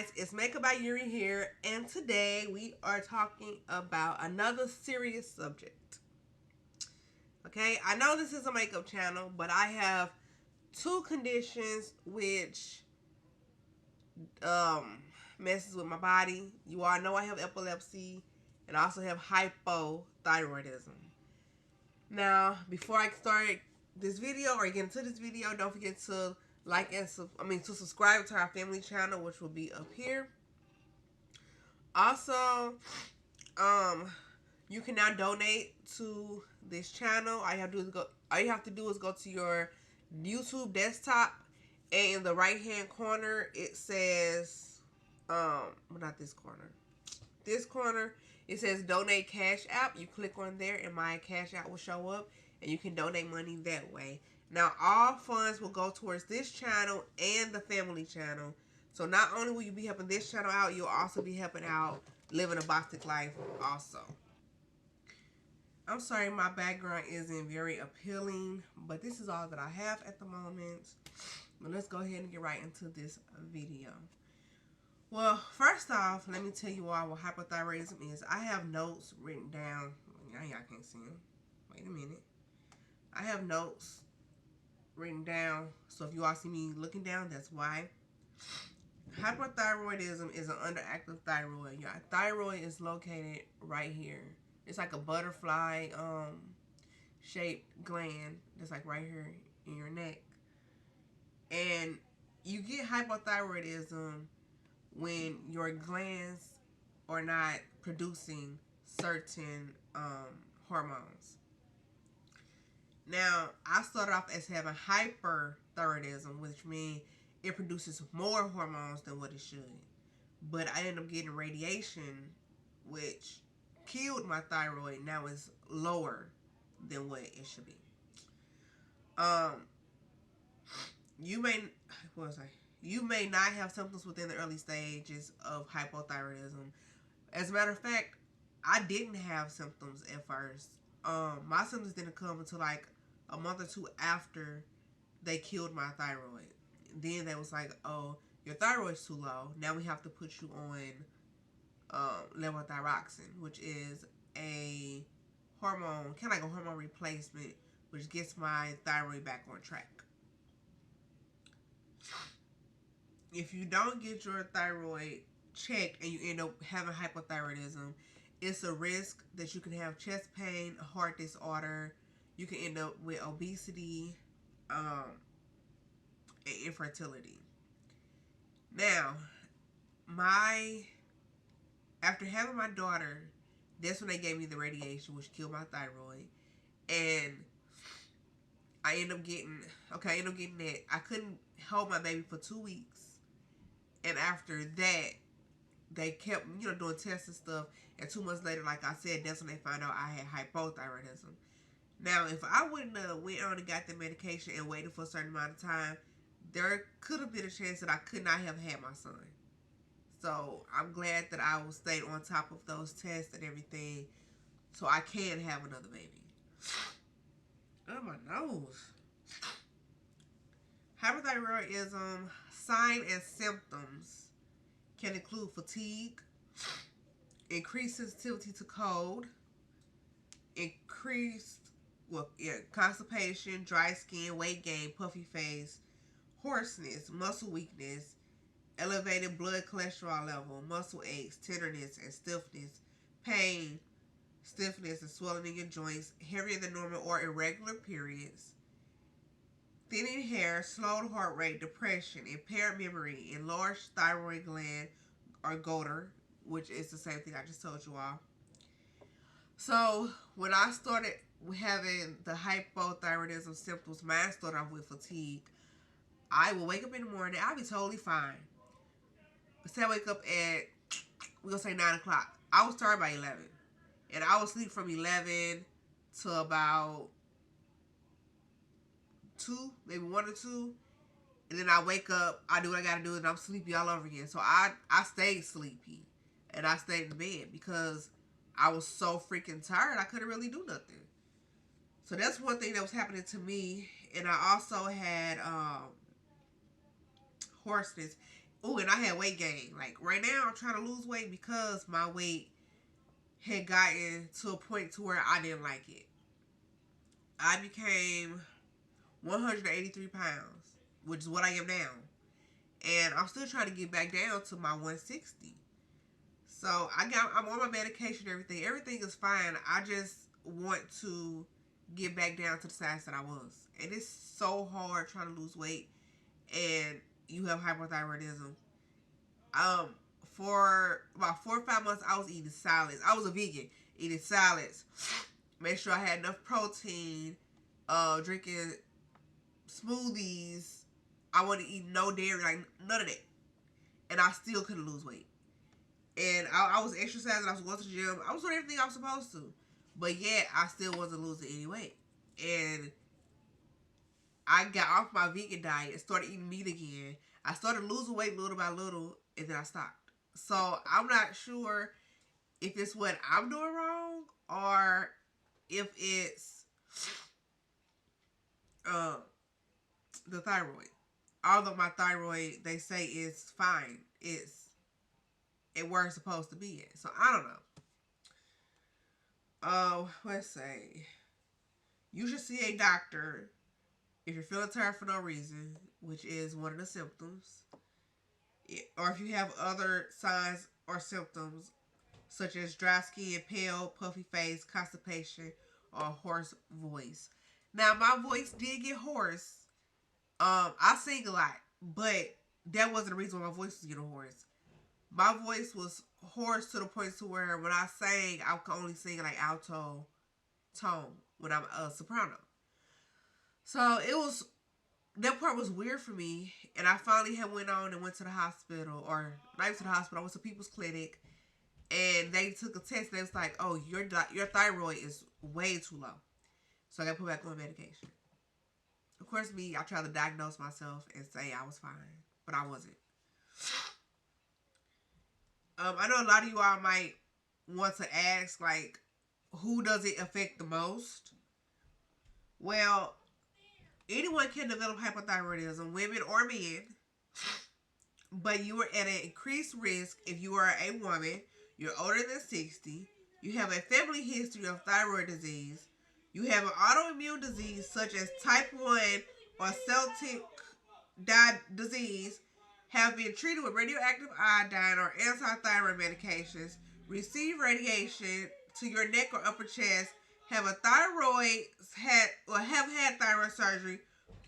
guys, it's Makeup by Yuri here, and today we are talking about another serious subject. Okay, I know this is a makeup channel, but I have two conditions which messes with my body. You all know I have epilepsy and I also have hypothyroidism. Now, before I start this video or get into this video, don't forget to like and to subscribe to our family channel, which will be up here. Also, you can now donate to this channel. All you have to do is go to your YouTube desktop, and in the right hand corner it says well, not this corner. This corner, it says donate cash app. You click on there and my cash app will show up and you can donate money that way. Now, all funds will go towards this channel and the family channel. So not only will you be helping this channel out, you'll also be helping out Living a Boxtic Life also. I'm sorry my background isn't very appealing, but this is all that I have at the moment. But let's go ahead and get right into this video. Well, first off, let me tell you all what hypothyroidism is. I have notes written down. Now y'all can't see them. Wait a minute. I have notes written down. So if you all see me looking down, that's why. Hypothyroidism is an underactive thyroid. Your thyroid is located right here. It's like a butterfly shaped gland that's like right here in your neck. And you get hypothyroidism when your glands are not producing certain hormones. Now, I started off as having hyperthyroidism, which means it produces more hormones than what it should. But I ended up getting radiation, which killed my thyroid. Now it's lower than what it should be. You may not have symptoms within the early stages of hypothyroidism. As a matter of fact, I didn't have symptoms at first. My symptoms didn't come until like a month or two after they killed my thyroid. Then they was like, oh, your thyroid's too low. Now we have to put you on levothyroxine, which is a hormone, kind of like a hormone replacement, which gets my thyroid back on track. If you don't get your thyroid checked and you end up having hypothyroidism, it's a risk that you can have chest pain, a heart disorder. You can end up with obesity and infertility. Now, after having my daughter, that's when they gave me the radiation, which killed my thyroid. And I ended up getting that. I couldn't hold my baby for 2 weeks. And after that, they kept, doing tests and stuff. And 2 months later, like I said, that's when they found out I had hypothyroidism. Now, if I wouldn't have went on and got the medication and waited for a certain amount of time, there could have been a chance that I could not have had my son. So I'm glad that I was staying on top of those tests and everything so I can have another baby. Oh, my nose. Hypothyroidism signs and symptoms can include fatigue, increased sensitivity to cold, constipation, dry skin, weight gain, puffy face, hoarseness, muscle weakness, elevated blood cholesterol level, muscle aches, tenderness and stiffness, pain, stiffness and swelling in your joints, heavier than normal or irregular periods, thinning hair, slowed heart rate, depression, impaired memory, enlarged thyroid gland or 𝐂𝐎𝐍𝐿, which is the same thing I just told you all. So when I started having the hypothyroidism symptoms, mine started off with fatigue. I will wake up in the morning, I'll be totally fine. But say I wake up at, we're going to say 9 o'clock. I was tired by 11. And I would sleep from 11 to about 2, maybe 1 or 2. And then I wake up, I do what I got to do, and I'm sleepy all over again. So I stayed sleepy. And I stayed in bed because I was so freaking tired, I couldn't really do nothing. So that's one thing that was happening to me. And I also had hoarseness. Oh, and I had weight gain. Like right now, I'm trying to lose weight because my weight had gotten to a point to where I didn't like it. I became 183 pounds, which is what I am now. And I'm still trying to get back down to my 160. So I'm on my medication and everything. Everything is fine. I just want to get back down to the size that I was. And it's so hard trying to lose weight and you have hypothyroidism. Um, for about 4 or 5 months, I was eating salads. I was a vegan, eating salads. Make sure I had enough protein. Drinking smoothies. I wasn't eating no dairy, like none of that, and I still couldn't lose weight. And I was exercising. I was going to the gym. I was doing everything I was supposed to, but yet I still wasn't losing any weight. And I got off my vegan diet and started eating meat again. I started losing weight little by little, and then I stopped. So I'm not sure if it's what I'm doing wrong or if it's the thyroid. Although my thyroid, they say, is fine. It's where it's supposed to be at. So I don't know. Let's say you should see a doctor if you're feeling tired for no reason, which is one of the symptoms, or if you have other signs or symptoms such as dry skin, pale, puffy face, constipation, or a hoarse voice. Now, my voice did get hoarse. I sing a lot, but that wasn't the reason why my voice was getting hoarse. My voice was hoarse to the point to where when I sang, I could only sing like alto tone when I'm a soprano. So it was, that part was weird for me, and I finally had went on and went to the hospital, or not even to the hospital. I went to People's Clinic, and they took a test. And it was like, "Oh, your thyroid is way too low," so I got put back on medication. Of course, I tried to diagnose myself and say I was fine, but I wasn't. I know a lot of you all might want to ask, like, who does it affect the most? Well, anyone can develop hypothyroidism, women or men, but you are at an increased risk if you are a woman, you're older than 60, you have a family history of thyroid disease, you have an autoimmune disease such as type 1 or celiac disease, have been treated with radioactive iodine or anti-thyroid medications, receive radiation to your neck or upper chest, have a thyroid, have had thyroid surgery,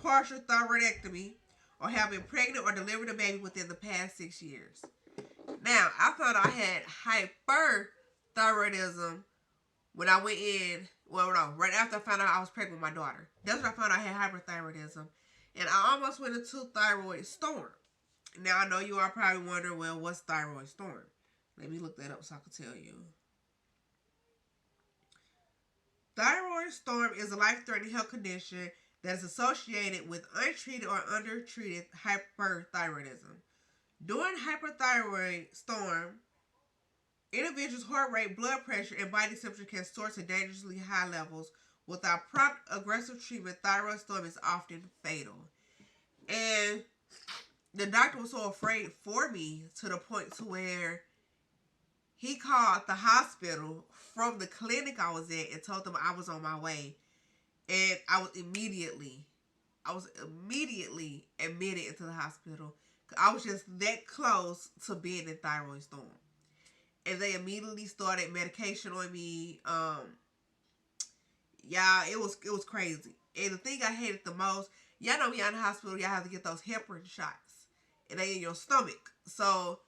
partial thyroidectomy, or have been pregnant or delivered a baby within the past 6 years. Now, I found out I had hyperthyroidism when I went in, well, no, right after I found out I was pregnant with my daughter. That's when I found out I had hyperthyroidism. And I almost went into thyroid storm. Now, I know you are probably wondering, well, what's thyroid storm? Let me look that up so I can tell you. Thyroid storm is a life-threatening health condition that is associated with untreated or undertreated hyperthyroidism. During hyperthyroid storm, individuals' heart rate, blood pressure, and body temperature can soar to dangerously high levels. Without prompt, aggressive treatment, thyroid storm is often fatal. And the doctor was so afraid for me to the point to where he called the hospital from the clinic I was at and told them I was on my way. And I was immediately admitted into the hospital. I was just that close to being in thyroid storm. And they immediately started medication on me. Yeah, it was crazy. And the thing I hated the most, y'all know me out in the hospital, y'all have to get those heparin shots. And they in your stomach. So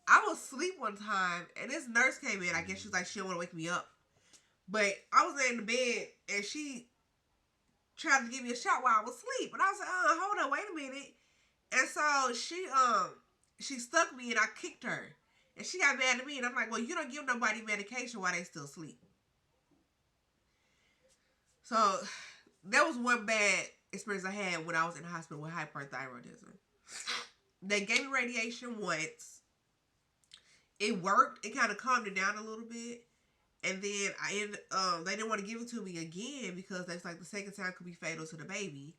I was asleep one time, and this nurse came in. I guess she was like, she didn't want to wake me up. But I was laying in the bed, and she tried to give me a shot while I was asleep. And I was like, hold on, wait a minute. And so she stuck me, and I kicked her. And she got mad at me, and I'm like, well, you don't give nobody medication while they still asleep. So that was one bad experience I had when I was in the hospital with hyperthyroidism. They gave me radiation once. It worked. It kind of calmed it down a little bit. And then they didn't want to give it to me again because they was like the second time could be fatal to the baby.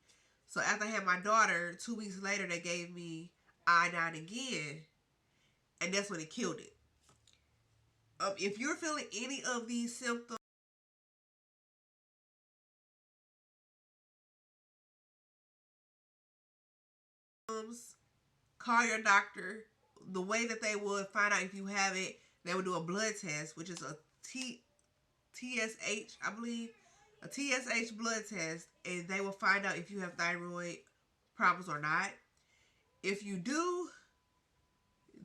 So after I had my daughter, 2 weeks later, they gave me iodine again, and that's when it killed it. If you're feeling any of these symptoms, call your doctor. The way that they would find out if you have it, they would do a blood test, which is a TSH, I believe, a TSH blood test, and they will find out if you have thyroid problems or not. If you do,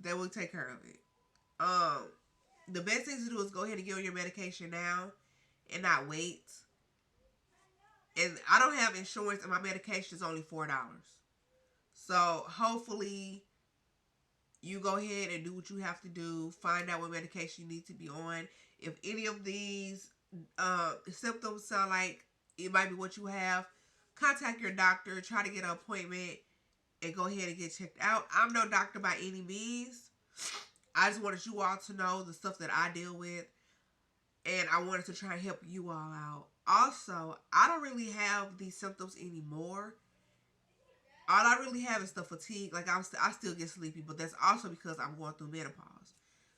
they will take care of it. The best thing to do is go ahead and get on your medication now and not wait. And I don't have insurance, and my medication is only $4. So hopefully you go ahead and do what you have to do. Find out what medication you need to be on. If any of these symptoms sound like it might be what you have, contact your doctor. Try to get an appointment and go ahead and get checked out. I'm no doctor by any means. I just wanted you all to know the stuff that I deal with, and I wanted to try and help you all out. Also, I don't really have these symptoms anymore. All I really have is the fatigue. Like, I still get sleepy, but that's also because I'm going through menopause.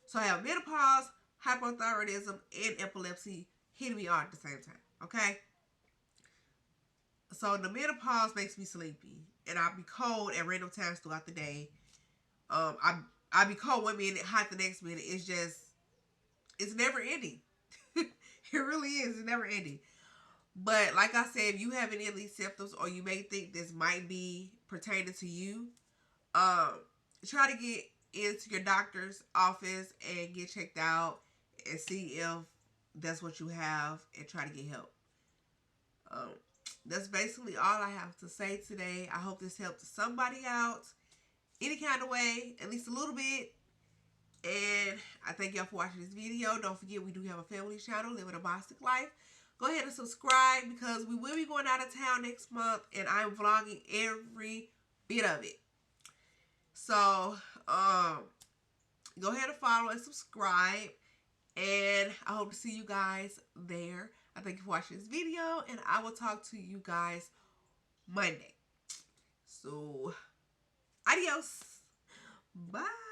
So I have menopause, hypothyroidism, and epilepsy hitting me all at the same time. Okay? So the menopause makes me sleepy, and I'll be cold at random times throughout the day. I be cold one minute, hot the next minute. It's never ending. It really is. It's never ending. But like I said, if you have any of these symptoms, or you may think this might be pertaining to you, try to get into your doctor's office and get checked out and see if that's what you have, and try to get help. That's basically all I have to say today. I hope this helped somebody out any kind of way, at least a little bit. And I thank y'all for watching this video. Don't forget, we do have a family channel, Living a Bosstic Life. Go ahead and subscribe, because we will be going out of town next month, and I'm vlogging every bit of it. So, go ahead and follow and subscribe, and I hope to see you guys there. I thank you for watching this video, and I will talk to you guys Monday. So, adios. Bye.